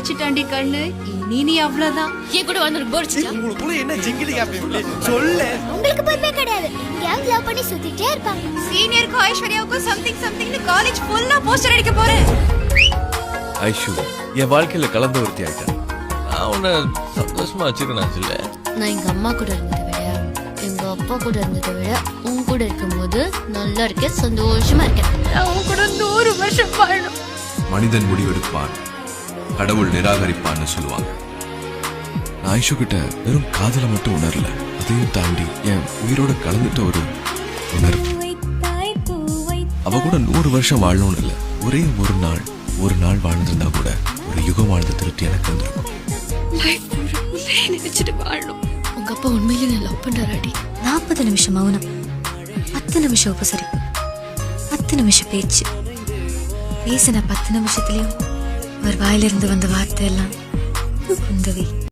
வச்சுட்டாண்டி கண்ணு. இனி நீ அவ்வளவுதான். ஏன் கூட வந்து போர்ச்சிட்டா? உங்களுக்குள்ள என்ன ஜிங்கிலி காப்பி சொல்ல. உங்களுக்கு பொறுமை கிடையாது. எங்கேயாவது லவ் பண்ணி சுத்திட்டே இருப்பாங்க. சீனியருக்கும் ஐஸ்வர்யாவுக்கும் சம்திங்னு காலேஜ் ஃபுல்லா போஸ்டர் அடிக்க போறேன். ஐஷு என் வாழ்க்கையில கலந்த ஒருத்தி ஆயிட்டேன். நான் உன்னை சந்தோஷமா வச்சிருக்கேன் சொல்ல. நான் எங்க அம்மா கூட இருந்ததை விட எங்க அப்பா கூட இருந்ததை விட உன் கூட இருக்கும்போது நல்லா இருக்கேன், சந்தோஷமா இருக்கேன். நான் உன் கூட 100 வருஷம் வாழணும். மனிதன் முடிவெடுப்பான், கடவுள் நிராகரிப்பான்னு சொல்லுவாங்க. நான் ஐஷு கிட்ட வெறும் காதல மட்டும் உணரல, அதையும் தாண்டி என் உயிரோட கலந்துட்ட ஒரு உணர்வு. அவ கூட 100 வருஷம் வாழணும்னு இல்ல, ஒரே ஒரு நாள் வாழ்ந்திருந்தா கூட ஒரு யுகம் வாழ்ந்த திருப்தி எனக்கு வந்திருக்கும். நினைச்சிட்டு வாழணும். உங்க அப்பா உண்மையிலே நான் லவ் பண்றாடி. 40 நிமிஷம் மௌனம், 10 நிமிஷம் உபசரிப்பு, 10 நிமிஷம் பேச்சு. பேசின 10 நிமிஷத்துலயும் ஒரு வாயிலிருந்து வந்த வார்த்தை எல்லாம் குந்தவி.